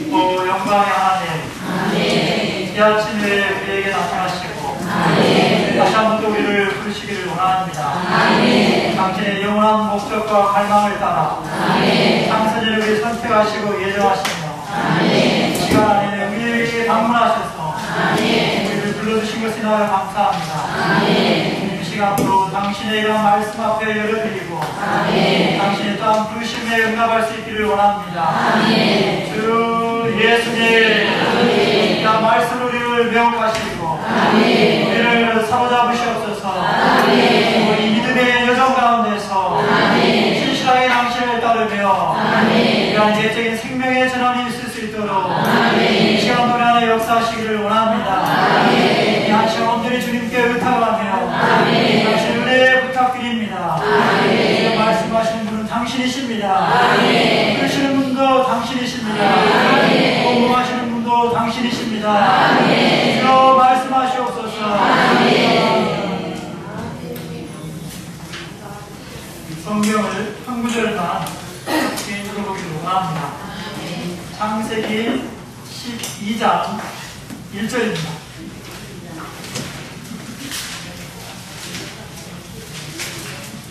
영광의 하나님, 이 아침에 우리에게 나타나시고 다시 한 번 더 우리를 부르시기를 원합니다. 당신의 영원한 목적과 갈망을 따라 창세전에 우리를 선택하시고 예정하시며 이 시간 안에 우리에게 방문하셔서 우리를 불러주신 것에 나를 감사합니다. 이 시간으로 당신의 이런 말씀 앞에 열어드리고 당신의 또한 부르심에 응답할 수 있기를 원합니다. 주 예수님, 이 말씀으로 우리를 메워가시고 우리를 사로잡으시옵소서. 이 믿음의 여정 가운데서 신실하게 당신을 따르며 이러한 예적인 생명의 전환이 있을 수 있도록 이 시간 우리 안에 역사하시기를 원합니다. 이 한 시간 온전히 주님께 의탁하며 당신 은혜 부탁드립니다. 말씀하시는 분은 당신이십니다. 그러시는 분도 당신이십니다. 공부하시는 분도 당신이십니다. 주여 말씀하시옵소서. 성경을 한 구절만 읽어보기를 원합니다. 창세기 12장 1절입니다.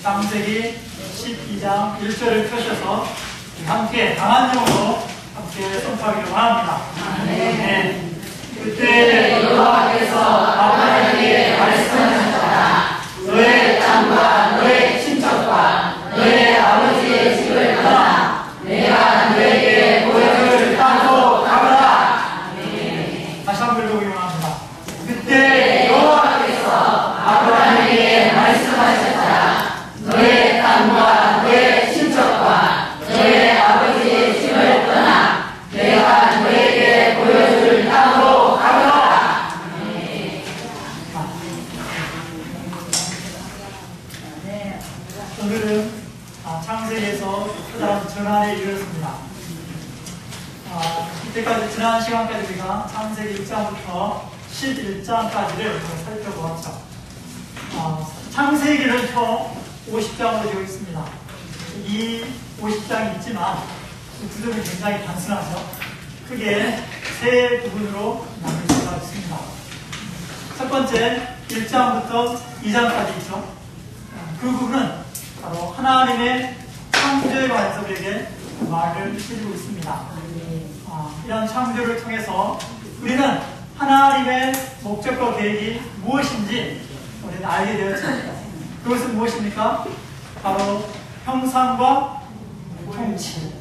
창세기 12장 1절을 펴셔서 함께 강한 영으로 함께 선포하기를 원합니다. 그때 여호와께서 아브라함에게 말씀하셨다. 너의 땅과 너의 친척과 너의 아버지의 집을 떠나 내가 너에게 보여줄 땅으로 가거라. 다시 한번 읽어보기를 원합니다. 그때 여호와께서 아브라함에게 말씀하셨다. 너의 땅과 너의 친척과 너의 아버지의 집을 떠나 내가 너에게 보여줄 땅으로 가거라. 오늘은 창세기에서 크다란 전환을 이뤘습니다. 이때까지 지난 시간까지 우리가 창세기 1장부터 11장까지를 살펴보았죠. 창세기를 총 50장으로 되어 있습니다. 이 50장이 있지만 구조는 굉장히 단순하죠. 크게 세 부분으로 나눌 수가 있습니다. 첫 번째 1장부터 2장까지 있죠. 그 부분은 바로 하나님의 창조에 관해서 우리에게 말을 해주고 있습니다. 이런 창조를 통해서 우리는 하나님의 목적과 계획이 무엇인지 우리는 알게 되었죠. 그것은 무엇입니까? 바로 형상과 통치.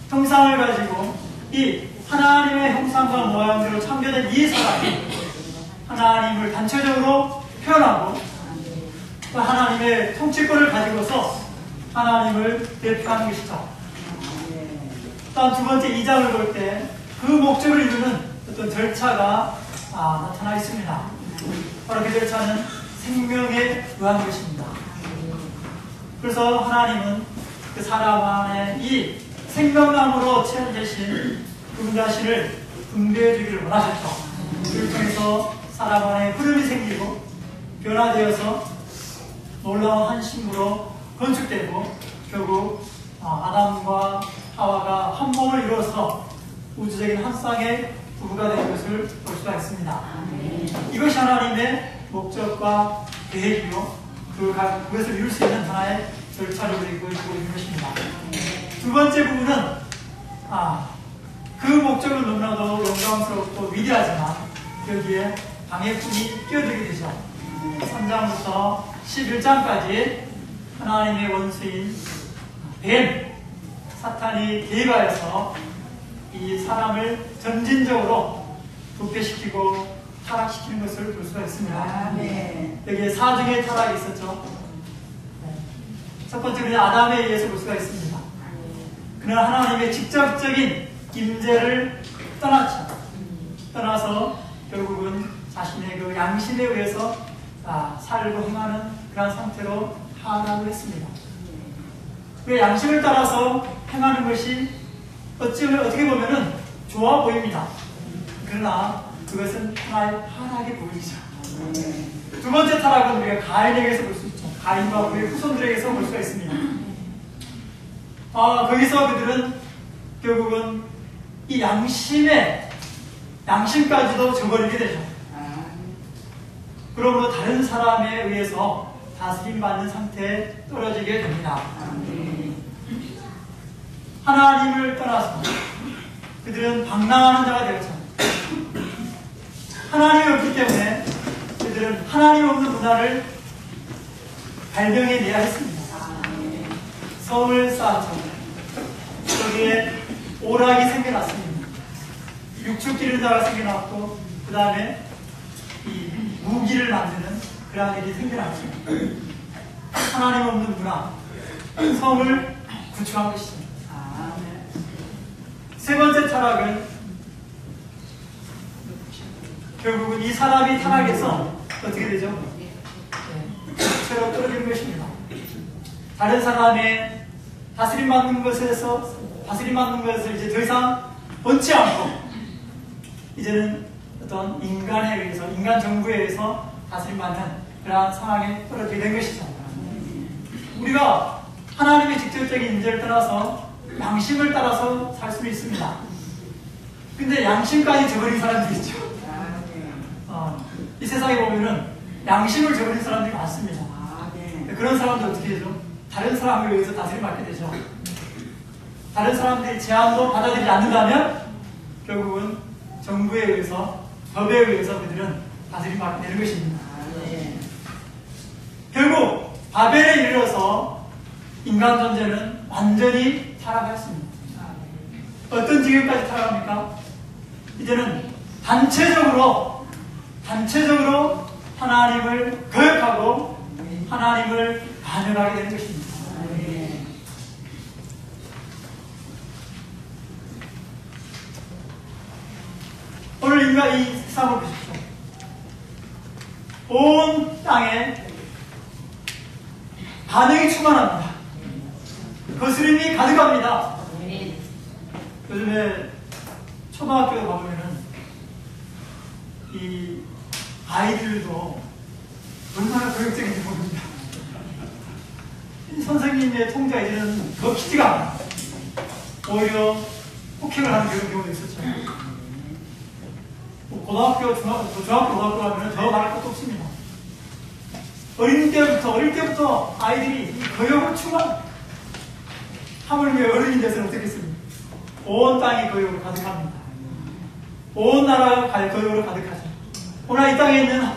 형상을 가지고 이 하나님의 형상과 모양대로 창조된 이 사람이 하나님을 단체적으로 표현하고 또 하나님의 통치권을 가지고서 하나님을 대표하는 것이죠. 또한 두 번째 2장을 볼 때 그 목적을 이루는 어떤 절차가 나타나 있습니다. 바로 그 절차는 생명에 의한 것입니다. 그래서 하나님은 그 사람 안에 이 생명나무로 채워되신 그분 자신을 분배해 주기를 원하셨죠. 그를 통해서 사람 안에 흐름이 생기고 변화되어서 놀라운 한 신부로 건축되고 결국 아담과 하와가 한 몸을 이루어서 우주적인 한 쌍의 부부가 된 것을 볼 수가 있습니다. 이것이 하나님의 목적과 계획이요 그것을 이룰 수 있는 하나의 절차를 우리가 보고 있는 것입니다. 두 번째 부분은 그 목적은 너무나도 영광스럽고 위대하지만 여기에 방해꾼이 끼어들게 되죠. 3장부터 11장까지 하나님의 원수인 뱀 사탄이 개입하여서 이 사람을 점진적으로 부패시키고 타락시키는 것을 볼 수가 있습니다. 여기에 사중의 타락이 있었죠. 첫 번째 우리는 아담에 의해서 볼 수가 있습니다. 그는 하나님의 직접적인 임재를 떠났죠. 떠나서 결국은 자신의 그 양심에 의해서 살고 행하는 그런 상태로 하락을 했습니다. 그 양심을 따라서 행하는 것이 어떻게 보면은 좋아 보입니다. 그러나 그것은 하나의 하락이 보이죠. 두 번째 타락은 우리가 가인에게서 볼 수 있죠. 가인과 그의 후손들에게서 볼 수가 있습니다. 거기서 그들은 결국은 이 양심까지도 저버리게 되죠. 그러므로 다른 사람에 의해서 다스림받는 상태에 떨어지게 됩니다. 하나님을 떠나서 그들은 방랑하는 자가 되었잖아요. 하나님이 없기 때문에 그들은 하나님 없는 문화를 발명해내야 했습니다. 성을 쌓았죠. 여기에 오락이 생겨났습니다. 육축 기르는 자가 생겨났고, 그 다음에 이 무기를 만드는 그러한 일이 생겨났죠. 하나님 없는 문화, 성을 구축한 것이죠. 세 번째 타락은 결국은 이 사람이 타락해서 어떻게 되죠? 죄로 떨어지는 것입니다. 다른 사람의 다스림받는 것을 이제 더 이상 원치 않고 이제는 어떤 인간에 의해서, 인간 정부에 의해서 다스림받는 그러한 상황에 떨어지게 된 것이죠. 우리가 하나님의 직접적인 인재를 떠나서 양심을 따라서 살 수는 있습니다. 근데 양심까지 저버린 사람들이 있죠. 이 세상에 보면은 양심을 저버린 사람들이 많습니다. 그런 사람들 어떻게 되죠? 다른 사람에 의해서 다스림받게 되죠. 다른 사람들이 제안도 받아들이지 않는다면 결국은 정부에 의해서, 법에 의해서 그들은 다스림받게 되는 것입니다. 결국 바벨에 이르러서 인간 존재는 완전히 타락했습니다. 어떤 지경까지 타락합니까? 이제는 단체적으로 하나님을 거역하고 하나님을 반역하게 되는 것입니다. 오늘 인간 이 세상을 보십시오. 온 땅에 반응이 충만합니다. 거스름이 가득합니다. 요즘에 초등학교에 가보면은 이 아이들도 얼마나 교육적인지 모릅니다. 이 선생님의 통제가 이제는 더 키지가 않아요. 오히려 폭행을 하는 그런 경우도 있었죠. 고등학교, 고등학교 가면 더 말할 것도 없습니다. 어릴 때부터 아이들이 거역을 추구합니다. 하물며 어른이 돼서는 어떻겠습니까? 온 땅이 거역으로 가득합니다. 온 나라가 거역으로 가득하죠. 오늘 이 땅에 있는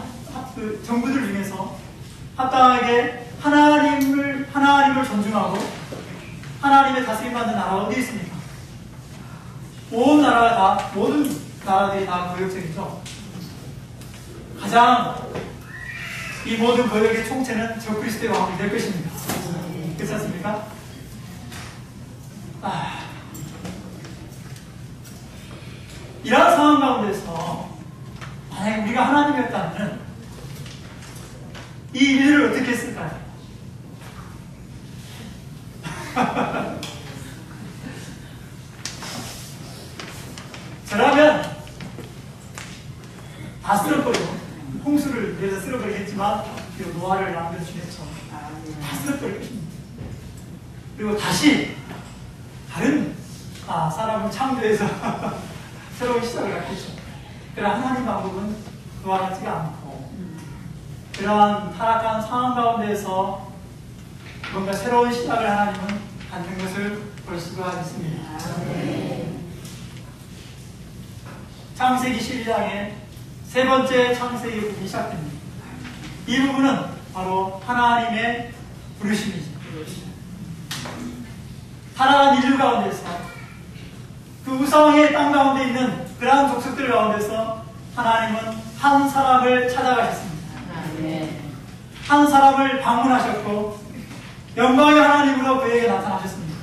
그 정부들 중에서 합당하게 하나님을 존중하고 하나님의 다스림받는 나라가 어디 있습니까? 온 나라가 다, 모든 나라들이 다 거역적이죠. 가장 이 모든 거역의 총체는 저 그리스도의 왕이 될 것입니다. 그렇지 않습니까? 이러한 상황 가운데서 만약에 우리가 하나님이었다면 이 일을 어떻게 했을까요? 저라면 다 쓸어버리고, 홍수를 위해서 쓸어버리겠지만 그리고 노아를 남겨주겠죠. 다 쓸어버릴 것입니다. 그리고 다시 다른 사람을 창조해서 새로운 시작을 갖겠죠. 그러나 하나님 방법은 그와 같지가 않고 그러한 타락한 상황 가운데에서 뭔가 새로운 시작을 하나님은 갖는 것을 볼 수가 있습니다. 창세기 12장의 세 번째 창세기 부분이 시작됩니다. 이 부분은 바로 하나님의 부르심이죠. 타락한 인류 가운데서 그 우상의 땅 가운데 있는 그러한 족속들 가운데서 하나님은 한 사람을 찾아가셨습니다. 한 사람을 방문하셨고 영광의 하나님으로 그에게 나타나셨습니다.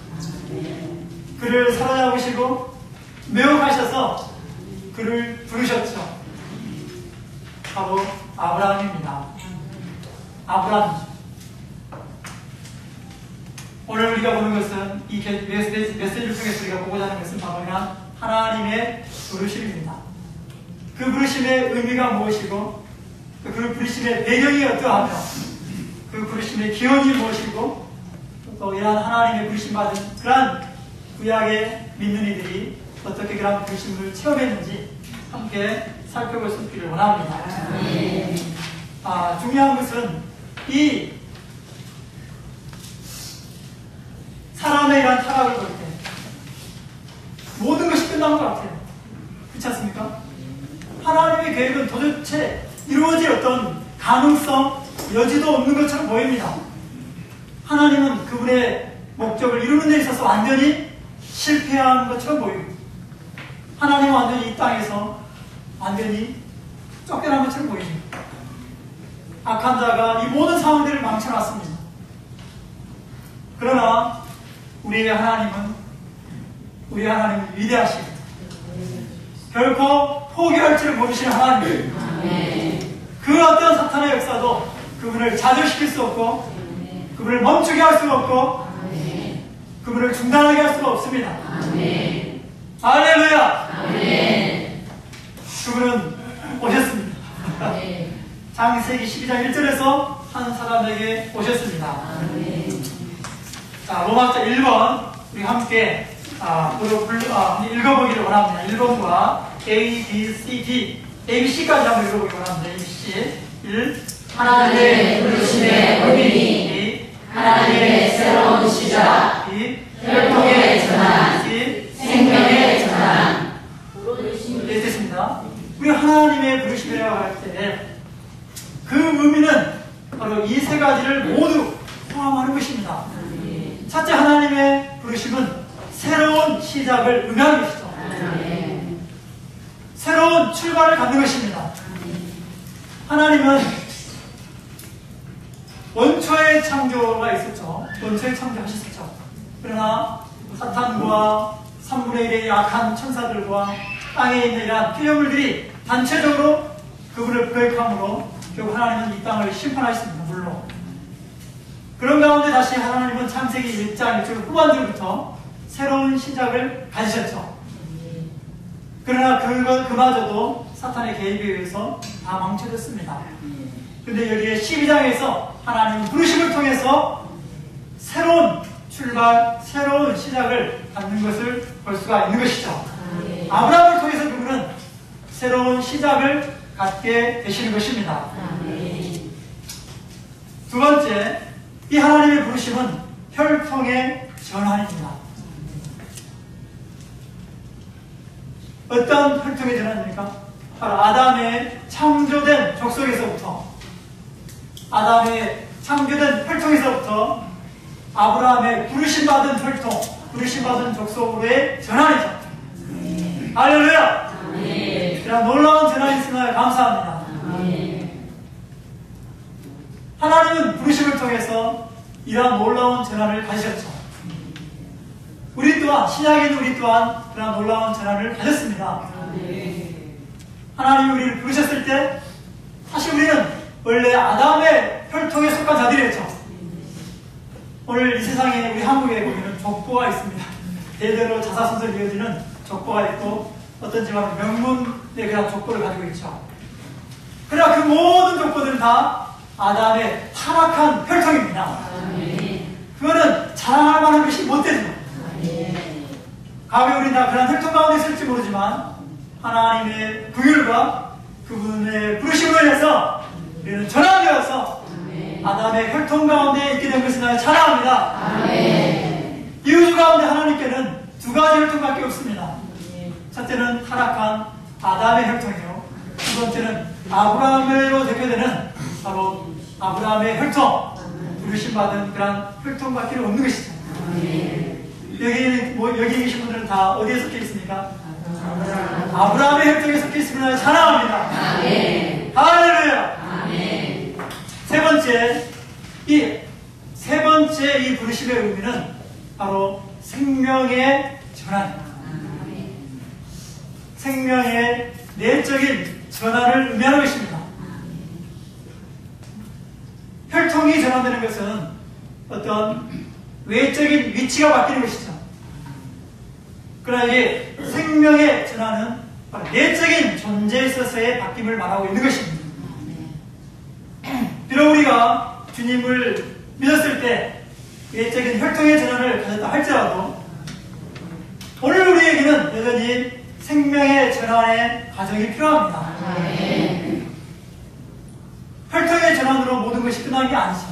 그를 사로잡으시고 매혹하셔서 그를 부르셨죠. 바로 아브라함입니다. 아브라함이죠. 오늘 우리가 보는 것은 이 메시지를 통해서 우리가 보고자 하는 것은 바로 그냥 하나님의 부르심입니다. 그 부르심의 의미가 무엇이고 그 부르심의 배경이 어떠하며 그 부르심의 기원이 무엇이고 또 이러한 하나님의 부르심 받은 그러한 구약에 믿는 이들이 어떻게 그런 부르심을 체험했는지 함께 살펴볼 수 있기를 원합니다. 중요한 것은 이 사람의 이러한 타락을 볼 때 모든 것이 끝난 것 같아요. 그렇지 않습니까? 하나님의 계획은 도대체 이루어질 어떤 가능성, 여지도 없는 것처럼 보입니다. 하나님은 그분의 목적을 이루는 데 있어서 완전히 실패한 것처럼 보입니다. 하나님은 완전히 이 땅에서 완전히 쫓겨난 것처럼 보입니다. 악한 자가 이 모든 상황들을 망쳐놨습니다. 그러나 우리의 하나님은 위대하시고 결코 포기할 줄 모르시는 하나님. 그 어떤 사탄의 역사도 그분을 좌절시킬 수 없고 그분을 멈추게 할 수 없고 그분을 중단하게 할 수가 없습니다. 할렐루야. 그분은 오셨습니다. 창세기 12장 1절에서 한 사람에게 오셨습니다. 자, 로마서 1번 우리 함께 읽어보기를 원합니다. 1번과 A, B, C, D, A, B, C까지 한번 읽어보기 원합니다. A, B, C 1. 하나님의 부르심의 의미, 하나님의 새로운 시작, 혈통의 전환, 생명의 전환. 네, 됐습니다. 우리 하나님의 부르심이라고 할 때 그 의미는 바로 이 세 가지를 모두 포함하는 것입니다. 첫째, 하나님의 부르심은 새로운 시작을 의미하는 것이죠. 새로운 출발을 갖는 것입니다. 하나님은 원초의 창조가 있었죠. 원초의 창조하셨었죠. 그러나 사탄과 3분의 1의 약한 천사들과 땅에 있는 이러한 피조물들이 단체적으로 그분을 거역함으로 결국 하나님은 이 땅을 심판하셨습니다. 물론 그런 가운데 다시 하나님은 창세기 1장 1절 후반절부터 새로운 시작을 가지셨죠. 그러나 그마저도 사탄의 개입에 의해서 다 망쳐졌습니다. 그런데 여기에 12장에서 하나님 부르심을 통해서 새로운 출발, 새로운 시작을 갖는 것을 볼 수가 있는 것이죠. 아브라함을 통해서 그분은 새로운 시작을 갖게 되시는 것입니다. 두 번째, 이 하나님의 부르심은 혈통의 전환입니다. 어떤 혈통의 전환입니까? 바로 아담의 창조된 족속에서부터 아담의 창조된 혈통에서부터 아브라함의 부르심받은 혈통, 부르심받은 족속으로의 전환이죠. 할렐루야! 그런 놀라운 전환이 있으나 감사합니다. 하나님은 부르심을 통해서 이러한 놀라운 전환을 가지셨죠. 우리 또한, 신약인 우리 또한 그런 놀라운 전환을 가졌습니다. 하나님이 우리를 부르셨을 때 사실 우리는 원래 아담의 혈통에 속한 자들이었죠. 오늘 이 세상에 우리 한국에 보면 족보가 있습니다. 대대로 자사손손 이어지는 족보가 있고 어떤 집안은 명문의 그런 족보를 가지고 있죠. 그러나 그 모든 족보들은 다 아담의 타락한 혈통입니다. 그거는 자랑할 만한 것이 못 되죠. 과거에 우리는 다 그런 혈통 가운데 있을지 모르지만 하나님의 긍휼과 그분의 부르심으로 인해서 우리는 전환되어서 아담의 혈통 가운데 있게 된 것을 나의 찬양합니다. 이 우주 가운데 하나님께는 두 가지 혈통밖에 없습니다. 첫째는 타락한 아담의 혈통이요, 두 번째는 아브라함으로 대표되는 바로 아브라함의 혈통, 부르심받은 그런 혈통밖에 없는 것이죠. 여기 계신 분들은 다 어디에 속해 있습니까? 아브라함의 혈통에 속해 있으면 찬양합니다. 할렐루야. 세 번째 이 부르심의 의미는 바로 생명의 전환입니다. 생명의 내적인 전환을 의미하는 것입니다. 혈통이 전환되는 것은 어떤 외적인 위치가 바뀌는 것이죠. 그러나 이 생명의 전환은 바로 내적인 존재에 있어서의 바뀜을 말하고 있는 것입니다. 비록 우리가 주님을 믿었을 때 외적인 혈통의 전환을 가졌다 할지라도 오늘 우리에게는 여전히 생명의 전환의 과정이 필요합니다. 혈통의 전환으로 모든 것이 끝난 게 아니죠.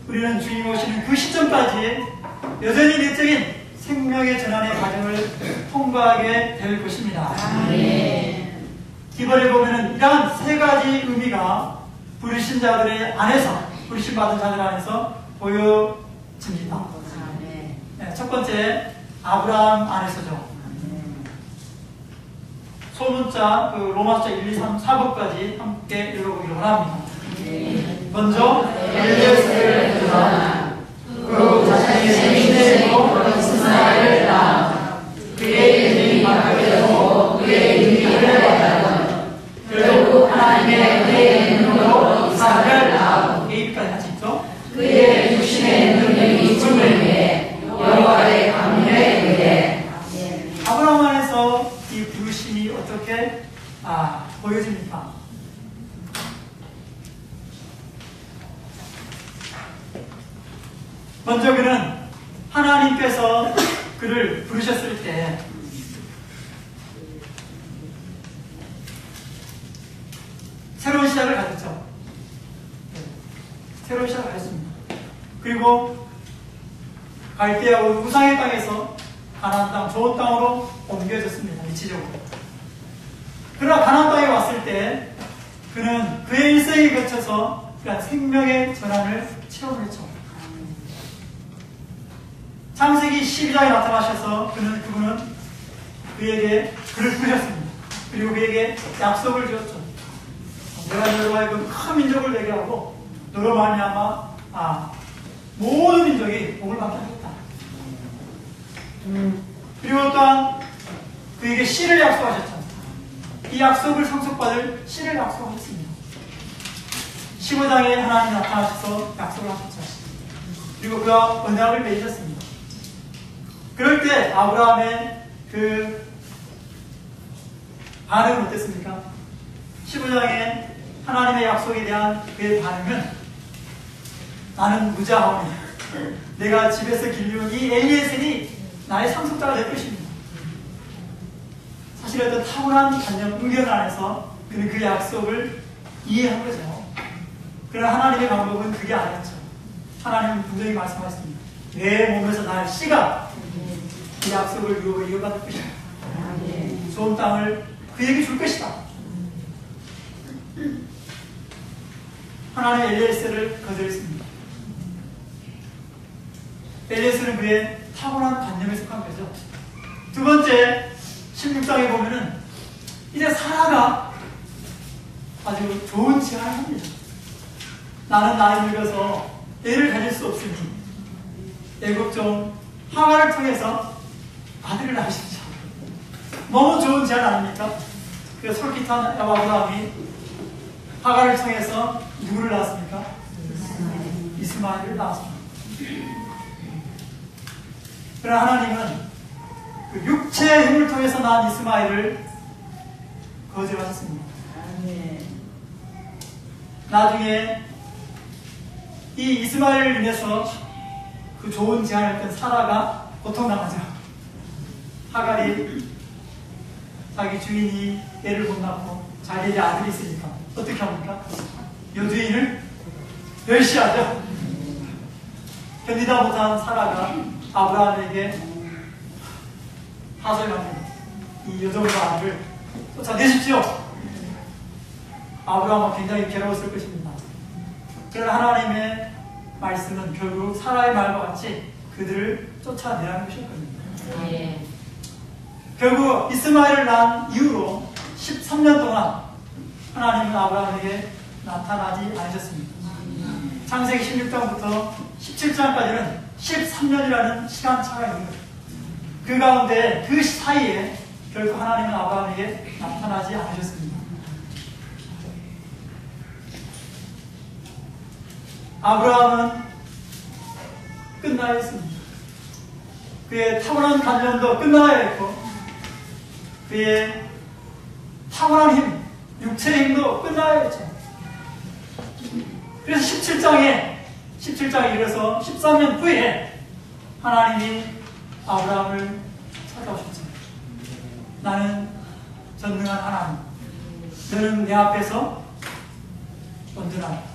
우리는 주님 오시는 그 시점까지 여전히 내적인 생명의 전환의 과정을 통과하게 될 것입니다. 기본에 보면은 이러한 세 가지 의미가 부르신 자들의 안에서, 부르신 받은 자들 안에서 보여집니다. 네, 첫 번째, 아브라함 안에서죠. 소문자, 로마서 1, 2, 3, 4번까지 함께 읽어보기를 원합니다. 먼저, 엘리에스를 두라. 그 자신의 생명으로 이스마엘을 낳아 그의 이름이 바뀌었고 그의 의미를 받아서 결국 하나님의 은혜의 눈으로 이삭을 낳아 A까지 같이 있죠? 그의 육신의 능력이 춤을 위해 여호와의 강림에 의해 아브라함 안에서 이 부르심이 어떻게 보여집니까? 먼저 그는 하나님께서 그를 부르셨을 때 새로운 시작을 가졌죠. 새로운 시작을 가졌습니다. 그리고 갈대아 우상의 땅에서 가나안 땅, 좋은 땅으로 옮겨졌습니다. 위치적으로. 그러나 가나안 땅에 왔을 때 그는 그의 일생에 거쳐서 생명의 전환을 체험했죠. 창세기 12장에 나타나셔서 그분은 그에게 그를 부르셨습니다. 그리고 그에게 약속을 주었죠. 내가 너로 하여금 큰 민족을 되게 하고 너로 말미암아 모든 민족이 복을 받게 하겠다. 그리고 또한 그에게 씨를 약속하셨죠. 이 약속을 상속받을 씨를 약속하셨습니다. 15장에 하나님이 나타나셔서 약속을 하셨죠. 그리고 그가 언약을 맺으셨습니다. 그럴 때 아브라함의 그 반응은 어땠습니까? 15장에 하나님의 약속에 대한 그의 반응은 나는 무자하오니 내가 집에서 길리운 이 엘리에셀이 나의 상속자가 될 것입니다. 사실 어떤 타고난 관념, 의견 안에서 그는 그 약속을 이해한 거죠. 그러나 하나님의 방법은 그게 아니었죠. 하나님은 분명히 말씀하셨습니다. 내 몸에서 날 씨가 그 약속을 이어받을 것이다. 좋은 땅을 그에게 줄 것이다. 하나님의 엘리에셀을 거절했습니다. 엘리에셀은 그의 타고난 관념에 속한 거죠. 두 번째, 16장에 보면은 이제 사라가 아주 좋은 제안을 합니다. 나는 나이 늙어서 애를 가질 수 없으니 애국종 하가를 통해서 아들을 낳으십시오. 너무 좋은 제안 아닙니까? 그 솔깃한 아브라함이 하가를 통해서 누구를 낳았습니까? 이스마엘을 낳았습니다. 그러나 하나님은 그 육체의 힘을 통해서 낳은 이스마엘을 거절하셨습니다. 나중에 이 이스마엘을 인해서 그 좋은 제안을 했던 사라가 고통당하죠. 하갈이 자기 주인이 애를 못 낳고 자기에게 아들이 있으니까 어떻게 합니까? 여주인을 멸시하죠. 견디다 못한 사라가 아브라함에게 하소연합니다. 이 여종과 아들을 쫓아내십시오. 아브라함은 굉장히 괴로웠을 것입니다. 그러나 하나님의 말씀은 결국 사라의 말과 같이 그들을 쫓아내라는 것이었거든요. 결국 이스마엘을 낳은 이후로 13년 동안 하나님은 아브라함에게 나타나지 않으셨습니다. 창세기 16장부터 17장까지는 13년이라는 시간차가 있는 거예요. 그 가운데 그 사이에 결국 하나님은 아브라함에게 나타나지 않으셨습니다. 아브라함은 끝나야 했습니다. 그의 타고난 관념도 끝나야 했고 그의 타고난 힘, 육체의 힘도 끝나야 했죠. 그래서 17장에 이르러서 13년 후에 하나님이 아브라함을 찾아오셨지. 나는 전능한 하나님. 너는 내 앞에서 온전하다.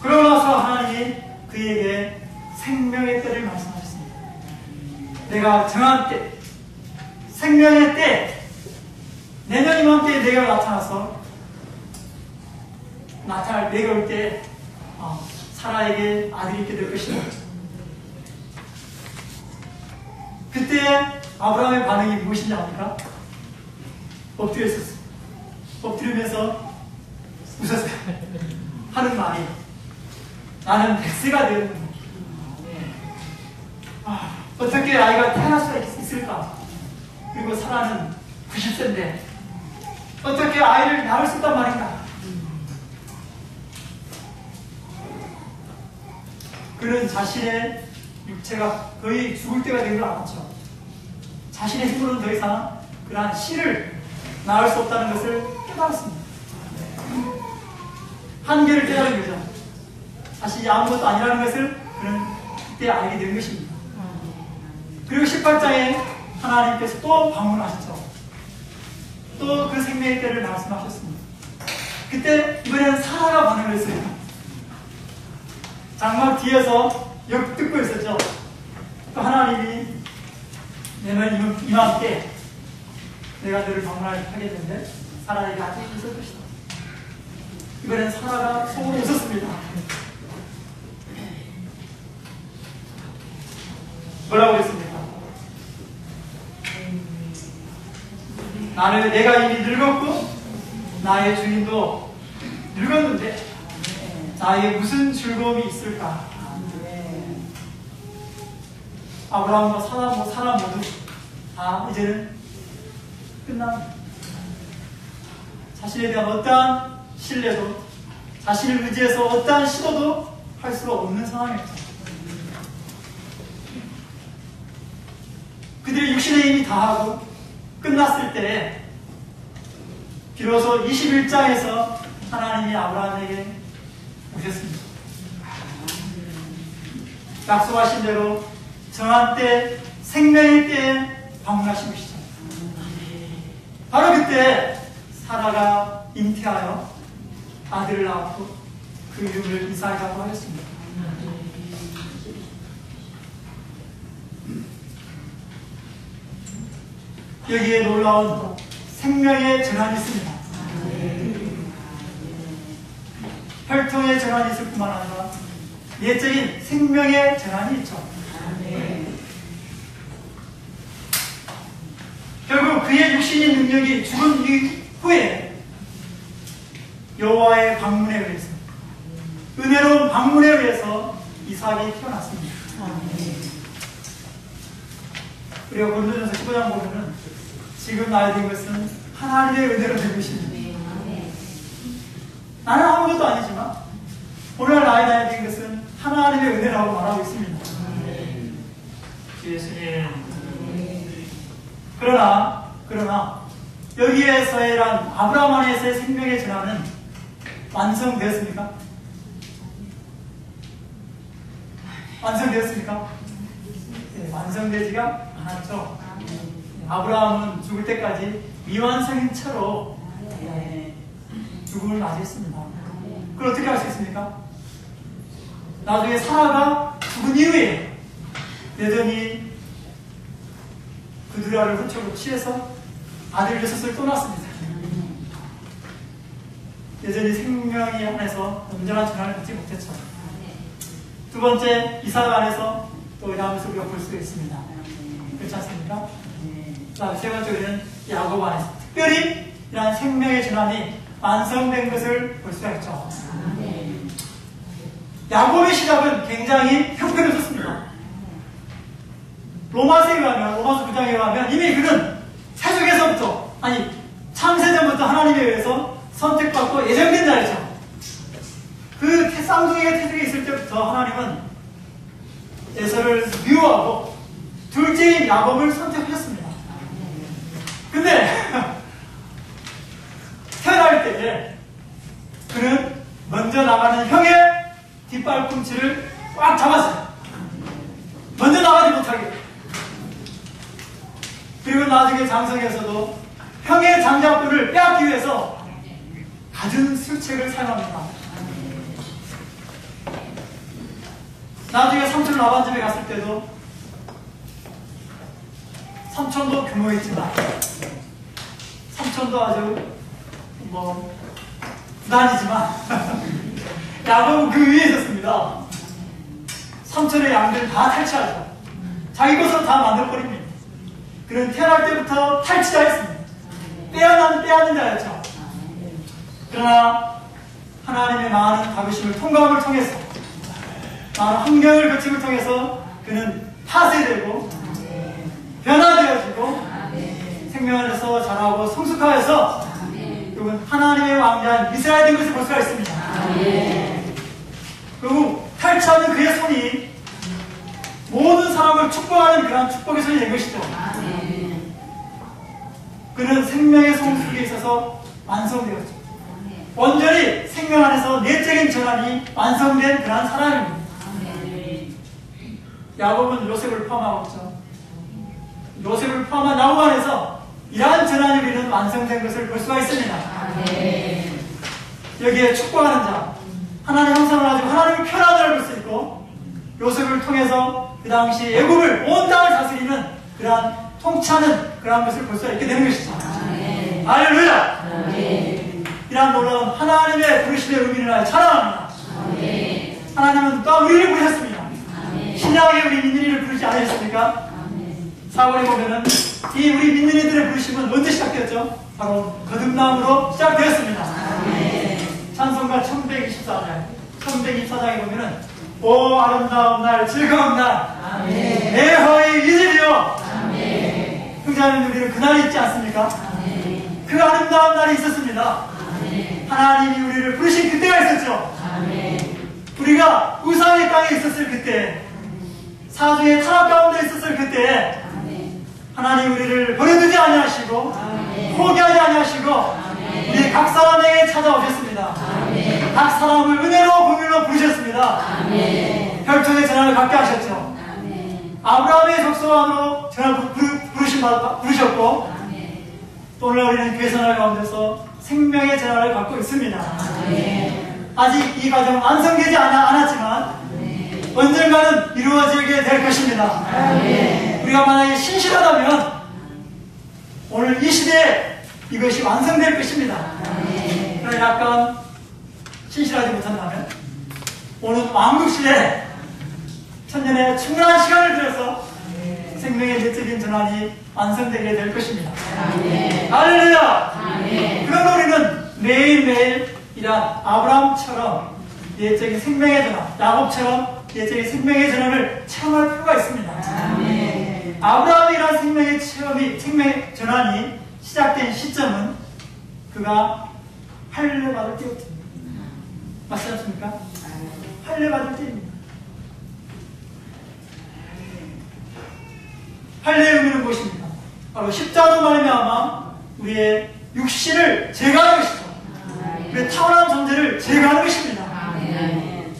그러고 나서 하나님이 그에게 생명의 때를 말씀하셨습니다. 내가 정한 때, 생명의 때, 내년 이맘때에 내가 나타나서 내가 올 때 사라에게 아들이 있게 될 것이다. 그때 아브라함의 반응이 무엇인지 압니까? 엎드려 있었어요. 엎드리면서 웃었어요. 하는 말이 나는 100세가 되었는데 어떻게 아이가 태어날 수가 있을까? 그리고 사라는 90세인데 어떻게 아이를 낳을 수 있단 말인가? 그는 자신의 육체가 거의 죽을 때가 된 걸 알았죠. 자신의 힘으로는 더 이상 그러한 씨를 낳을 수 없다는 것을 깨달았습니다. 한계를 깨달은 거죠. 자신이 아무것도 아니라는 것을 그는 그때 알게 된 것입니다. 그리고 18장에 하나님께서 또 방문하셨죠. 또 그 생명의 때를 말씀하셨습니다. 그때 이번에는 사라가 반응을 했어요. 장막 뒤에서 역 듣고 있었죠. 또 하나님이 내년 이맘때 내가 너를 방문하겠는데 사라에게 아직 있을 것이다. 이번엔 사라가 속으로 웃었습니다. 뭐라고 했습니까? 내가 이미 늙었고 나의 주인도 늙었는데 나에게 무슨 즐거움이 있을까? 아브라함과 사라 모두 이제는 끝납니다. 자신에 대한 어떠한 신뢰도 자신을 의지해서 어떠한 시도도 할 수가 없는 상황이었죠. 그들의 육신의 힘이 다하고 끝났을 때 비로소 21장에서 하나님이 아브라함에게 오셨습니다. 약속하신 대로 정한 때 생명의 때에 방문하신 것이죠. 바로 그때 사라가 잉태하여 아들을 낳았고 그 이름을 이삭이라고 하였습니다. 여기에 놀라운 생명의 전환이 있습니다. 혈통의 전환이 있을 뿐만 아니라 예적인 생명의 전환이 있죠. 결국 그의 육신의 능력이 죽은 이후에 여호와의 방문에 의해서 은혜로운 방문에 의해서 이삭이 태어났습니다. 우리가 고린도전서 15장 보면은 지금 나에 된 것은 하나님의 은혜로 된 것입니다. 나는 아무것도 아니지만 오늘 나에 된 것은 하나님의 은혜라고 말하고 있습니다. 예수님. 그러나 여기에서의 아브라함 안에서의 생명의 전환은 완성되었습니까? 완성되었습니까? 네, 완성되지가 않았죠. 아브라함은 죽을 때까지 미완성인 채로 죽음을 맞이했습니다. 그걸 어떻게 할 수 있습니까? 나중에 사라가 죽은 이후에 여전히 그두라를 훔쳐고 취해서 아들 6을 또 낳았습니다. 여전히 생명이 안에서 온전한 전환을 받지 못했죠. 두 번째, 이삭 안에서 또 야곱에서 우리가 볼 수 있습니다. 그렇지 않습니까? 세 번째, 우리는 야곱 안에서 특별히 이러한 생명의 전환이 완성된 것을 볼 수가 있죠. 야곱의 시작은 굉장히 형편없었습니다. 로마서 9장에 의하면 이미 그는 세속에서부터, 창세전부터 하나님에 의해서 선택받고 예정된 자였죠. 그 쌍둥이가 태생에 있을 때부터 하나님은 에서를 미워하고 둘째인 야곱을 선택하셨습니다. 근데 태어날 때 그는 먼저 나가는 형의 뒷발꿈치를 꽉 잡았어요. 먼저 나가지 못하게. 그리고 나중에 장성에서도 형의 장자권을 빼앗기 위해서 갖은 술책을 사용합니다. 나중에 삼촌 라반집에 갔을 때도 삼촌도 규모있지만 삼촌도 아주 부단이지만 야곱은 그 위에 있었습니다. 삼촌의 양들을 다 탈취하죠. 자기 것으로 다 만들어버립니다. 그는 태어날 때부터 탈취자였습니다. 빼앗는 자였죠. 그러나 하나님의 많은 다그심을 통과함을 통해서 많은 환경을 거침을 통해서 그는 파쇄되고 변화되어지고 생명 안에서 자라고 성숙하여서 그는 하나님의 왕자인 이스라엘 된 것을 볼 수가 있습니다. 그리고 탈취하는 그의 손이 모든 사람을 축복하는 그런 축복의 손이 된 것이죠. 그는 생명의 성숙에 있어서 완성되었죠. 온전히 생명 안에서 내적인 전환이 완성된 그런 사람입니다. 야곱은 요셉을 포함하고 있죠. 요셉을 포함한 야곱 안에서 이러한 전환이 우리는 완성된 것을 볼 수가 있습니다. 여기에 축복하는 자, 하나님 형상을 가지고 하나님을 편안을 볼 수 있고, 요셉을 통해서 그 당시 애굽을 온 땅을 다스리는 그러한 통치하는 그러한 것을 볼 수가 있게 되는 것이죠. 할렐루야! 이러한 놀라운 하나님의 부르심의 의미를 하여 찬양합니다. 하나님은 또 우리를 부르셨습니다. 신약에 우리 민들이를 부르지 않으셨습니까? 4월에 보면은 이 우리 민들이들의 부르심은 언제 시작되었죠? 바로 거듭남으로 시작되었습니다. 찬송가 1124장에 보면은 오 아름다운 날 즐거운 날 내 허의 이슬이요. 형제자매는 우리는 그날이 있지 않습니까? 그 아름다운 날이 있었습니다. 하나님이 우리를 부르신 그때가 있었죠. 우리가 우상의 땅에 있었을 그때, 사주의 타락 가운데 있었을 그때 하나님 우리를 버려두지 아니하시고 포기하지 아니하시고 우리 각 사람에게 찾아오셨습니다. 각 사람을 은혜로 공유로 부르셨습니다. 혈통의 전환을 갖게 하셨죠. 아브라함의 족속 안으로 전환을 부르셨고 또 오늘 우리는 교회생활 가운데서 생명의 전환을 갖고 있습니다. 아직 이 과정은 완성되지 않았지만 언젠가는 이루어지게 될 것입니다. 우리가 만약에 신실하다면 오늘 이 시대에 이것이 완성될 것입니다. 그러나 약간 신실하지 못한다면 오늘 왕국시대에 천년의 충분한 시간을 들여서 생명의 내적인 전환이 완성되게 될 것입니다. 할렐루야! 그러나 우리는 매일매일 이런 아브라함처럼 내적인 생명의 전환, 야곱처럼 내적인 생명의 전환을 체험할 필요가 있습니다. 아브라함의 이런 생명의 전환이 시작된 시점은 그가 할례 받을 때였습니다. 맞지 않습니까? 할례 받을 때입니다. 할례의 의미는 무엇입니까? 바로 십자가로 말미암아 우리의 육신을 제거하는 것이죠. 우리의 타고난 존재를 제거하는 것입니다.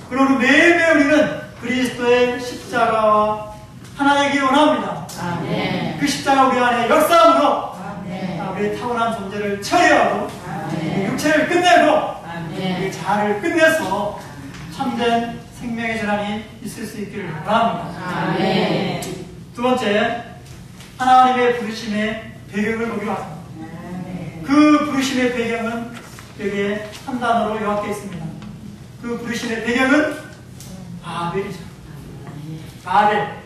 그러므로 매일매일 우리는 그리스도의 십자가와 하나이기 원합니다. 그 십자가 우리 안에 역사함으로 우리의 타고난 존재를 처리하고 우리 육체를 끝내고 우리 자아를 끝내서 참된 생명의 전환이 있을 수 있기를 바랍니다. 두 번째, 하나님의 부르심의 배경을 보기로 합니다. 그 부르심의 배경은 여기에 한 단어로 요약되어 있습니다. 그 부르심의 배경은 바벨이죠. 바벨.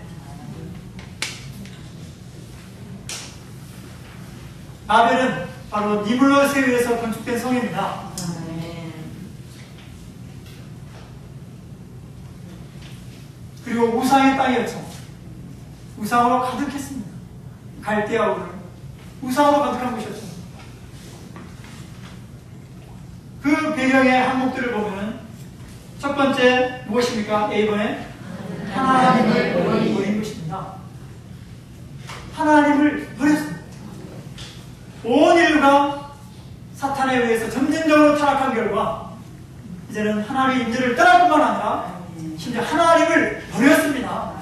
바벨은 바로 니블롯에 의해서 건축된 성입니다. 그리고 우상의 땅이었죠. 우상으로 가득했습니다. 갈대아 우르 우상으로 가득한 곳이었죠. 그 배경의 항목들을 보면 첫 번째 무엇입니까? A번에 하나님을 버린 것입니다. 하나님을 버렸습니다. 온 인류가 사탄에 의해서 점진적으로 타락한 결과 이제는 하나님의 임재를 떠날 뿐만 아니라 심지어 하나님을 버렸습니다.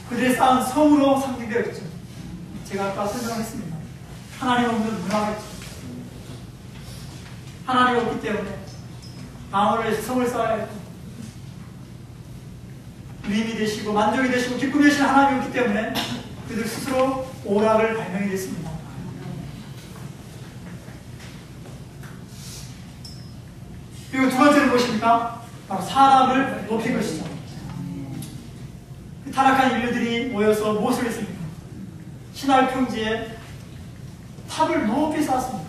그들이 쌓은 성으로 상징되어 있죠. 제가 아까 설명했습니다. 하나님 없는 문화겠죠. 하나님 없기 때문에 방어를 해서 성을 쌓아야겠죠. 위임이 되시고 만족이 되시고 기쁨이 되시는 하나님이 없기 때문에 그들 스스로 오락을 발명이 됐습니다. 그리고 두 번째는 무엇입니까? 바로 사람을 높인 것이죠. 그 타락한 인류들이 모여서 무엇을 했습니까? 신할 평지에 탑을 높이 쌓았습니다.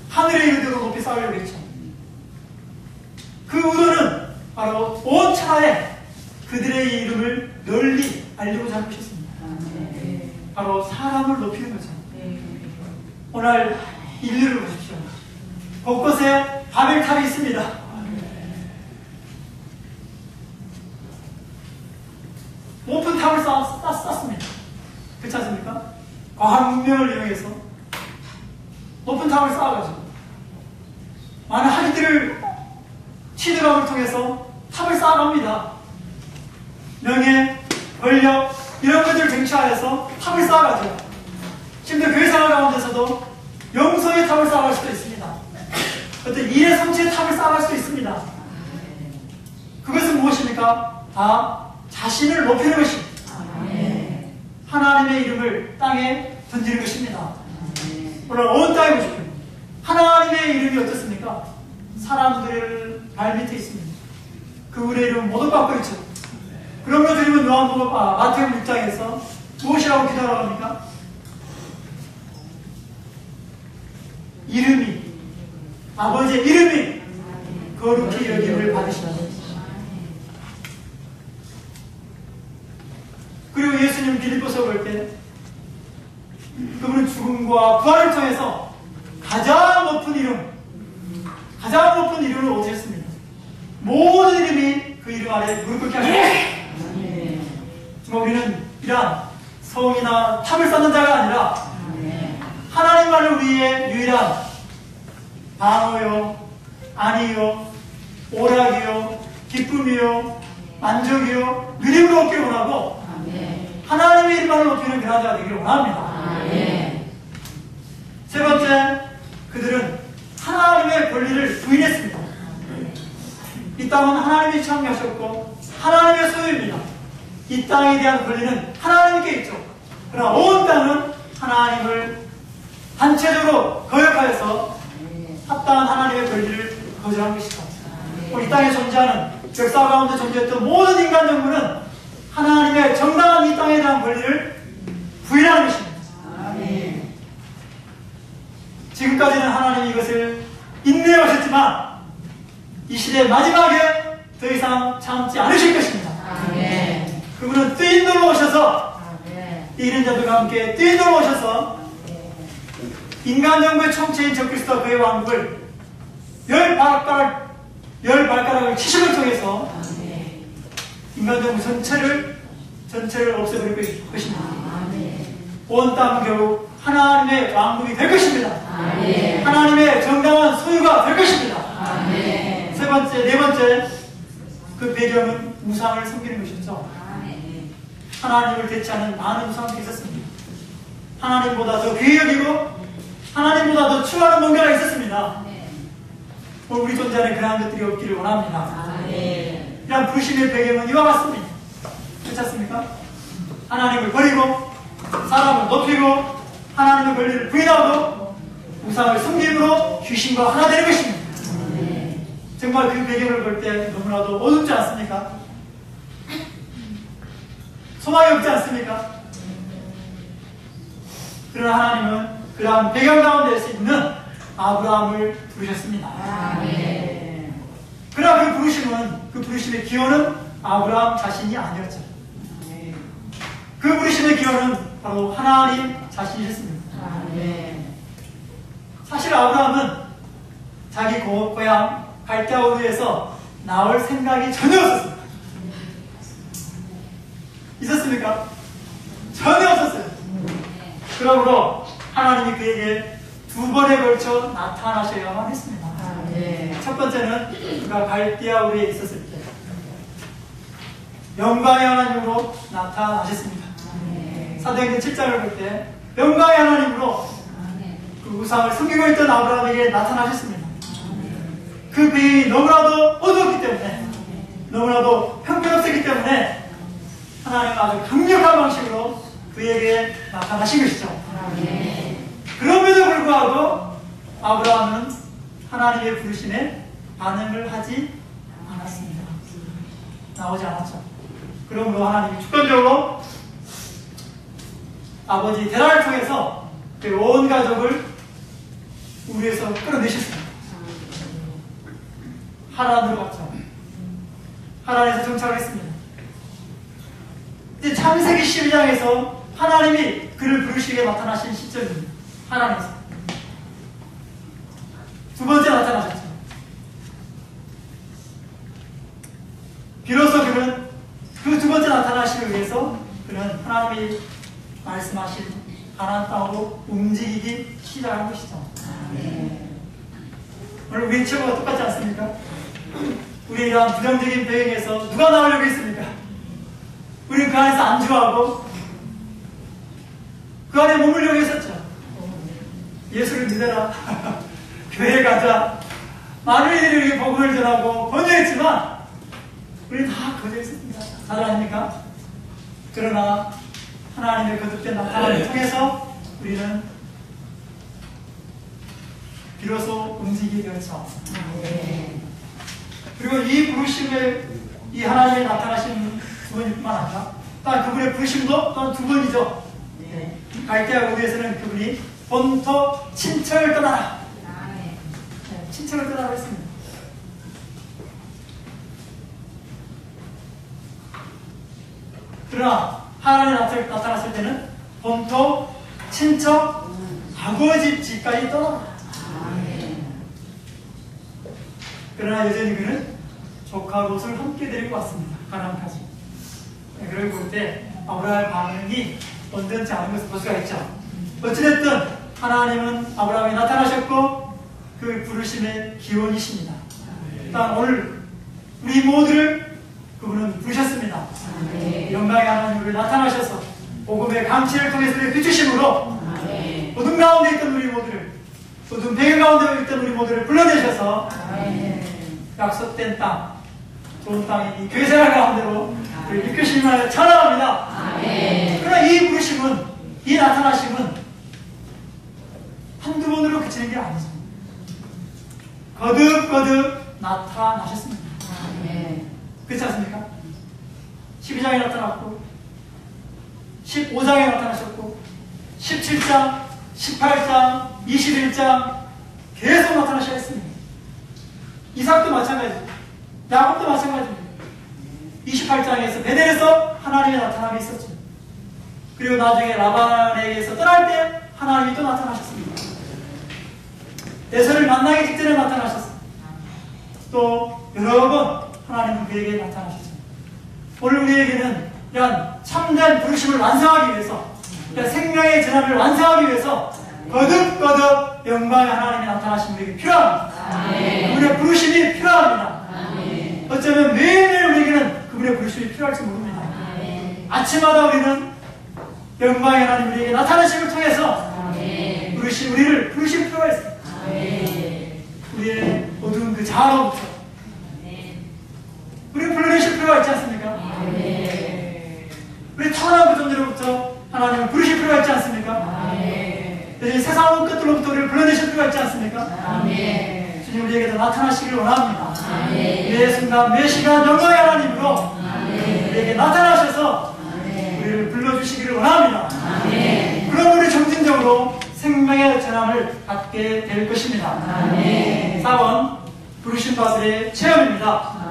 하늘의 이르도록 높이 쌓으려고 했죠. 그 의도는 바로 온 천하에 그들의 이름을 널리 알리고자 하는 것이었습니다. 바로 사람을 높이는 거죠. 오늘 인류를 보십시오. 곳곳에 바벨탑이 있습니다. 높은 탑을 쌓았습니다. 그렇지 않습니까? 과학 문명을 이용해서 높은 탑을 쌓아가지고 많은 학위들을 시드감을 통해서 탑을 쌓아갑니다. 명예, 권력 이런 것들을 쟁취하여서 탑을 쌓아가죠. 심지어 교회 생활 가운데서도 영성의 탑을 쌓아갈 수도 있습니다. 어떤 일의 성취의 탑을 쌓아갈 수도 있습니다. 그것은 무엇입니까? 다 자신을 높이는 것입니다. 하나님의 이름을 땅에 던지는 것입니다. 오늘 온 땅에 보십시오. 하나님의 이름이 어떻습니까? 사람들 발밑에 있습니다. 그분의 이름은 모두 받고 있죠. 그러므로 주님은 마태복음 6장에서 무엇이라고 기도하라고 합니까? 이름이, 아버지의 이름이 거룩히 여김을 받으시다. 그리고 예수님 빌립보서 볼 때 그분은 죽음과 부활을 통해서 가장 높은 이름을 얻으셨습니다. 모든 이름이 그 이름 아래 무릎 꿇게 하셨습니다. 정말 우리는 이러한 성이나 탑을 쌓는 자가 아니라 하나님만을 우리의 유일한 방어요, 안위요, 오락이요, 기쁨이요, 만족이요, 누림으로 얻기를 원하고 하나님의 이름만을 높이는 그런 자가 되기를 원합니다. 세 번째, 그들은 하나님의 권리를 부인했습니다. 이 땅은 하나님이 창조하셨고 하나님의 소유입니다. 이 땅에 대한 권리는 하나님께 있죠. 그러나 온 땅은 하나님을 단체적으로 거역하여서 합당한 하나님의 권리를 거절한 것이다. 이 땅에 존재하는 역사 가운데 존재했던 모든 인간 정부는 하나님의 정당한 이 땅에 대한 권리를 부인하는 것입니다. 지금까지는 하나님이 이것을 인내하셨지만 이 시대의 마지막에 더 이상 참지 않으실 것입니다. 그분은 뜨인 돌로 오셔서 이런 자들과 함께 뜨인 돌로 오셔서 인간 정부의 총체인 적그리스도와 그의 왕국을 열 발가락을 치심을 통해서 인간 정부 전체를 없애버릴 것입니다. 온 땅은 결국 하나님의 왕국이 될 것입니다. 하나님의 정당한 소유가 될 것입니다. 네 번째, 그 배경은 우상을 섬기는 것이죠. 하나님을 대체하는 많은 우상들이 있었습니다. 하나님보다 더 귀히 여기고 하나님보다 더 추구하는 뭔가가 있었습니다. 오늘 우리 존재 안에 그러한 것들이 없기를 원합니다. 이런 부르심의 배경은 이와 같습니다. 그렇지 않습니까? 하나님을 버리고 사람을 높이고 하나님의 권리를 부인하고 우상을 섬김으로 귀신과 하나 되는 것입니다. 정말 그 배경을 볼 때 너무나도 어둡지 않습니까? 소망이 없지 않습니까? 그러나 하나님은 그러한 배경 가운데서 있는 아브라함을 부르셨습니다. 그러나 그 부르심의 기원은 아브라함 자신이 아니었죠. 그 부르심의 기원은 바로 하나님 자신이셨습니다. 사실 아브라함은 자기 고향 갈대아우르에서 나올 생각이 전혀 없었습니다. 있었습니까? 전혀 없었어요. 그러므로 하나님이 그에게 2번에 걸쳐 나타나셔야만 했습니다. 첫 번째는 그가 갈대아 우리에 있었을 때 영광의 하나님으로 나타나셨습니다. 사도행전 7장을 볼 때 영광의 하나님으로 그 우상을 섬기고 있던 아브라함에게 나타나셨습니다. 그 배경이 너무나도 어두웠기 때문에, 너무나도 형편없었기 때문에 하나님은 아주 강력한 방식으로 그에게 나타나신 것이죠. 그럼에도 불구하고 아브라함은 하나님의 부르심에 반응을 하지 않았습니다. 나오지 않았죠. 그러므로 하나님이 주권적으로 아버지 데라를 통해서 그 온 가족을 우리에서 끌어내셨습니다. 하란으로 갔죠. 하란에서 정착을 했습니다. 이제 창세기 12장에서 하나님이 그를 부르시게 나타나신 시점입니다. 하란에서 두 번째 나타나셨죠. 비로소 그는 그 두 번째 나타나시기 위해서 그는 하나님이 말씀하신 가나안 땅으로 움직이기 시작한 것이죠. 오늘 우리 처우가 똑같지 않습니까? 우리 이러한 부정적인 배경에서 누가 나오려고 했습니까? 우리는 그 안에서 안주하고 그 안에 머물려고 했었죠. 예수를 믿어라. 교회 가자. 많은 이들에게 복음을 전하고 권유했지만 우리 다 거절했습니다. 다들 아닙니까? 그러나 하나님의 거듭된 나타남을 통해서 우리는 비로소 움직이게 되었죠. 그리고 이 부르심에 이 하나님의 나타나신 두 번뿐만 아니라 또한 그분의 부르심도 또한 두 번이죠. 갈대아 우리에서는 그분이 본토 친척을 떠나라. 친척을 떠나라 했습니다. 그러나 하나님이 나타났을 때는 본토 친척 아버지 집까지 떠나라. 그러나 여전히 그는 조카 롯을 함께 데리고 왔습니다. 가나안까지. 그걸 볼 때 아브라함의 반응이 온전치 않은 것을 볼 수가 있죠. 어찌됐든 하나님은 아브라함이 나타나셨고 그 부르심의 기원이십니다. 일단 오늘 우리 모두를 그분은 부르셨습니다. 영광의 하나님을 나타나셔서 복음의 강치를 통해서 비추심으로 어둠 가운데 있던 우리 모두를, 어둠 배경 가운데 있던 우리 모두를 불러내셔서 약속된 땅, 좋은 땅인 이 교회 생활 가운데로 이끄시는 찬양합니다. 그러나 이 부르심은, 이 나타나심은 한두 번으로 그치는 게 아니죠. 거듭거듭 나타나셨습니다. 그렇지 않습니까? 12장에 나타났고 15장에 나타나셨고 17장, 18장, 21장 계속 나타나셔야 했습니다. 이삭도 마찬가지입니다. 야곱도 마찬가지입니다. 28장에서 베델에서 하나님의 나타남이 있었죠. 그리고 나중에 라반에게서 떠날 때 하나님이 또 나타나셨습니다. 에서를 만나기 직전에 나타나셨습니다. 또 여러 번 하나님은 그에게 나타나셨습니다. 오늘 우리에게는 이런 참된 부르심을 완성하기 위해서, 생명의 전환을 완성하기 위해서 거듭거듭 영광의 하나님이 나타나신 우리에게 필요합니다. 그분의 부르심이 필요합니다. 어쩌면 매일매일 우리에게는 그분의 부르심이 필요할지 모릅니다. 아침마다 우리는 영광의 하나님 우리에게 나타나심을 통해서 우리를 부르실 필요가 있습니다. 우리의 어두운 그 자아로부터 우리를 불러내실 필요가 있지 않습니까? 우리 타락한 그 존재로부터 하나님을 부르실 필요가 있지 않습니까? 세상 끝들로부터 우리를 불러내실 필요가 있지 않습니까? 주님 우리에게도 나타나시기를 원합니다. 매 순간 매 시간 영광의 하나님으로 우리에게 나타나셔서 우리를 불러주시기를 원합니다. 그럼 우리 점진적으로 생명의 전환을 갖게 될 것입니다. 4번 부르심받을 체험입니다.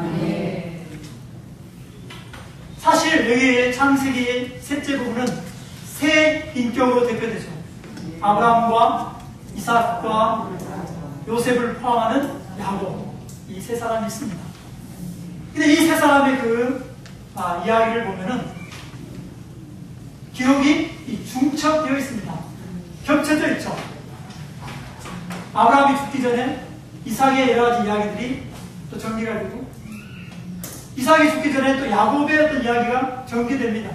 사실 여기 창세기 셋째 부분은 세 인격으로 대표되죠. 아브라함과 이삭과 요셉을 포함하는 야곱, 이 세 사람이 있습니다. 근데 이 세 사람의 그 이야기를 보면은 기록이 중첩되어 있습니다. 겹쳐져 있죠. 아브라함이 죽기 전에 이삭의 여러 가지 이야기들이 또 전개가 되고, 이삭이 죽기 전에 또 야곱의 어떤 이야기가 전개됩니다.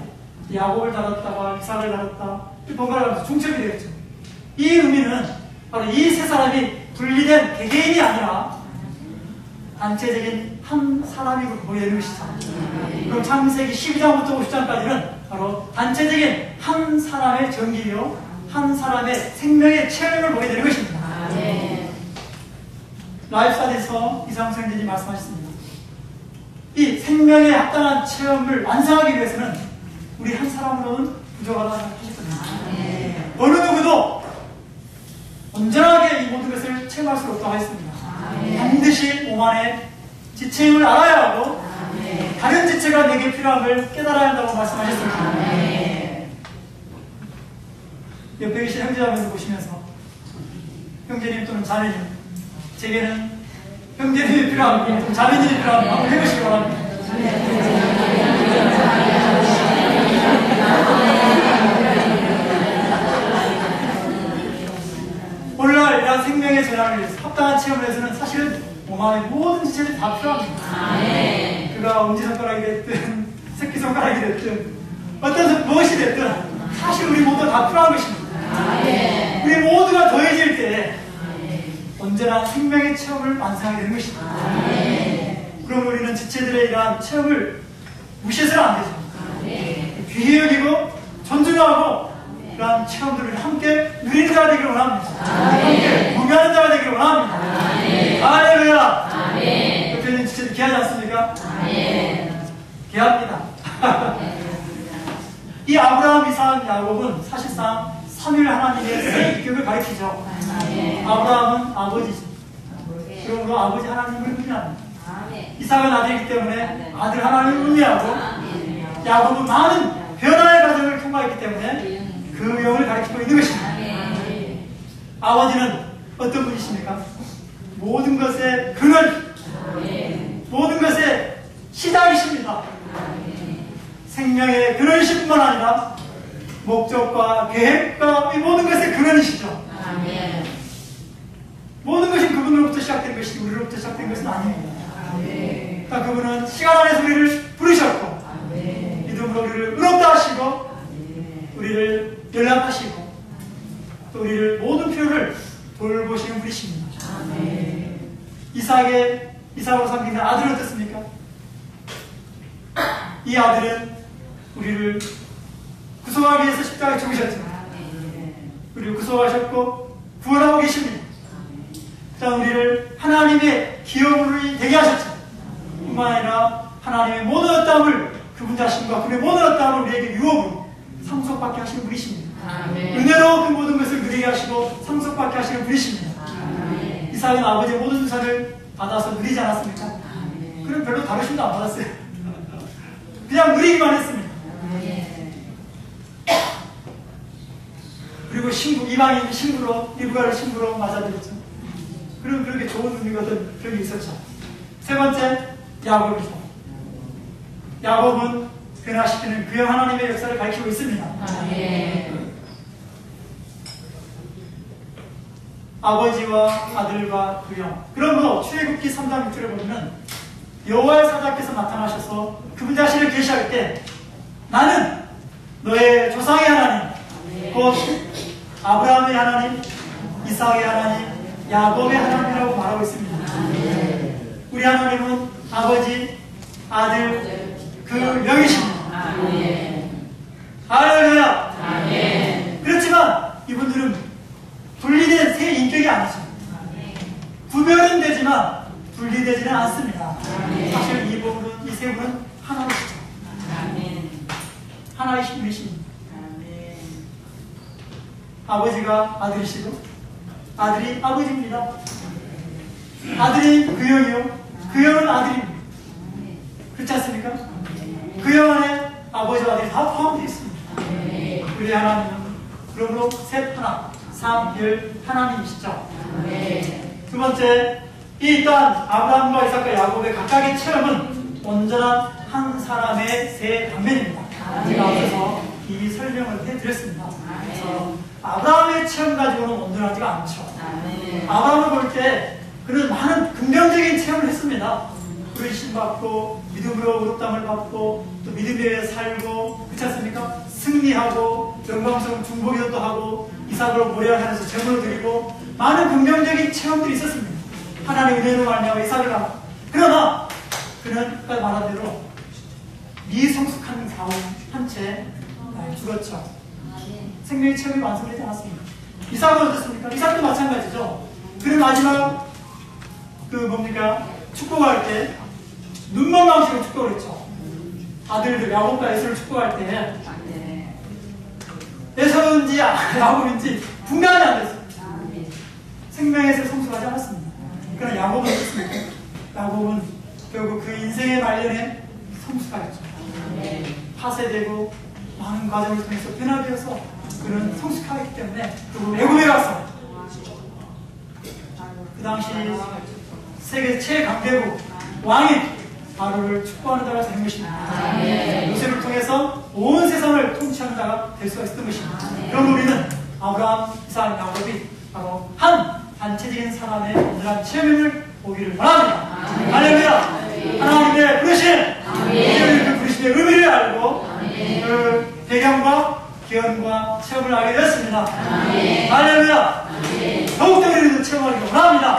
야곱을 다뤘다가 이삭을 다뤘다, 번갈아가면서 중첩이 되겠죠. 이 의미는 바로 이 세 사람이 분리된 개개인이 아니라 단체적인 한 사람이 보이는 것이죠. 그럼 창세기 12장부터 50장까지는 바로 단체적인 한 사람의 전기요, 한 사람의 생명의 체험을 보게 되는 것입니다. 라이프스타일에서 이상훈 선생님이 말씀하셨습니다. 이 생명의 합당한 체험을 완성하기 위해서는 우리 한 사람으로는 부족하다고 하셨거든요. 어느 누구도 온전하게 이 모든 것을 체험할 수 없다고 했습니다. 반드시 오만의 지체임을 알아야 하고 다른 지체가 내게 필요함을 깨달아야 한다고 말씀하셨습니다. 옆에 계신 형제자매를 보시면서 형제님 또는 자매님, 제게는 형제님이 필요합니다. 또는 자매님이 필요합니다. 한번 해보시기 바랍니다. 오늘날 이러한 생명의 전환을 위해서 합당한 체험을 위해서는 사실은 오만의 모든 지체들이 다 필요합니다. 그가 엄지손가락이 됐든 새끼손가락이 됐든 어떤 무엇이 됐든 사실 우리 모두 다 필요한 것입니다. 우리 모두가 더해질 때 언제나 생명의 체험을 완성하게 되는 것입니다. 그럼 우리는 지체들의 이러한 체험을 무시해서는 안 되죠. 귀히 여기고 존중하고 그러한 체험들을 함께 누리는 자가 되기를 원합니다. 함께 공유하는 자가 되기를 원합니다. 할렐루야. 옆에 있는 지체들 귀하지 않습니까? 귀합니다. 이 아브라함, 이삭, 야곱은 사실상 삼위일 하나님의 세 인격을 가리키죠. 아브라함은 아버지죠. 그러므로 아버지 하나님을 의미합니다. 이삭은 아들이기 때문에 아들 하나님을 의미하고, 야곱은 많은 변화의 과정을 통과했기 때문에 그 영을 가리키고 있는 것입니다. 아버지는 어떤 분이십니까? 모든 것의 근원, 모든 것의 시작이십니다. 생명의 근원이실 뿐만 아니라 목적과 계획과 이 모든 것의 근원이시죠. 모든 것이 그분으로부터 시작된 것이지 우리로부터 시작된 것은 아닙니다. 그러니까 그분은 시간 안에서 우리를 부르셨고 믿음으로 우리를 의롭다 하시고 우리를 연락하시고 또 우리를 모든 필요를 돌보시는 분이십니다. 이삭으로 삼기는 아들은 어떻습니까? 이 아들은 우리를 구속하기 위해서 십자가에 죽으셨죠. 우리를 구속하셨고 구원하고 계십니다. 자, 우리를 하나님의 기업으로 되게 하셨죠. 뿐만 아니라 하나님의 모든 어떠함을 그분 자신과 그분의 모든 어떠함을 우리에게 유업으로 상속받게 하시는 분이십니다. 은혜로 그 모든 것을 누리게 하시고 상속받게 하시는 분이십니다. 이삭은 아버지의 모든 유산을 받아서 누리지 않았습니까? 그럼 별로 다루심도 안 받았어요. 그냥 누리기만 했습니다. 그리고 이방인 신부로, 리브가를 신부로 맞아들였죠. 그럼 그렇게 좋은 의미거든 그런 게 있었죠. 세 번째, 야곱이죠. 야곱은 변화시키는 그 영 하나님의 역사를 가리키고 있습니다. 아버지와 아들과 그 영. 그러므로 출애굽기 3장 6절에 보면 여호와의 사자께서 나타나셔서 그분 자신을 계시할 때 나는 너의 조상의 하나님, 곧 아브라함의 하나님, 이삭의 하나님, 야곱의 하나님이라고 말하고 있습니다. 우리 하나님은 아버지, 아들, 그 영이십니다. 할렐루야. 그렇지만 이분들은 분리된 세 인격이 아니죠. 구별은 되지만 분리되지는 않습니다. 사실 이 세 분은 하나이시죠. 하나이신 분이십니다. 아버지가 아들이시고 아들이 아버지입니다. 아들이 그 영이요, 그 영은 아들입니다. 그렇지 않습니까? 그 영 안에 아버지와 아들이 다 포함되어 있습니다. 우리 하나님은 그러므로 셋 하나, 삼열 하나님이시죠. 두 번째, 이 또한 아브라함과 이삭과 야곱의 각각의 체험은 온전한 한 사람의 세 단면입니다. 제가 앞서서 이 설명을 해드렸습니다. 그래서 아브라함의 체험 가지고는 온전하지가 않죠. 아브라함을 볼 때 그런 많은 긍정적인 체험을 했습니다. 부르심 받고 믿음으로 의롭다함을 받고 또 믿음에 의해 살고 그렇지 않습니까? 승리하고 영광스러운 중보기도도 하고 이삭으로 모략하면서 제물을 드리고 많은 긍정적인 체험들이 있었습니다. 하나님의 은혜로 말미암아 이삭을 낳고 그러나 그는 아까 말한 대로 미성숙한 사후 한 채 죽었죠. 생명의 체험이 완성되지 않았습니다. 이삭은 어떻습니까? 이삭도 마찬가지죠. 그는 마지막 축복할 때 눈먼 방식으로 축복을 했죠. 아들들 야곱과 에서를 축복할 때 에서인지 야곱인지 분간이 안 됐습니다. 생명에서 성숙하지 않았습니다. 그러나 야곱은 어떻습니까? 야곱은 결국 그 인생의 말년에 성숙하였죠. 파쇄되고 많은 과정을 통해서 변화되어서 그는 성숙하기 때문에 애굽에 가서 그 당시 세계 최강대국 왕인 바로를 축복하는 자가 된 것입니다. 요셉을 통해서 온 세상을 통치하는 자가 될 수가 있었던 것입니다. 그럼 우리는 아브라함, 이삭, 야곱이 바로 한 단체적인 사람의 온전한 체험을 보기를 바랍니다. 할렐루야! 하나님의 부르심, 그 부르심의 의미를 알고 그 배경과 기원과 체험을 알게 되었습니다. 할렐루야! 더욱더 우리도 체험하기를 바랍니다.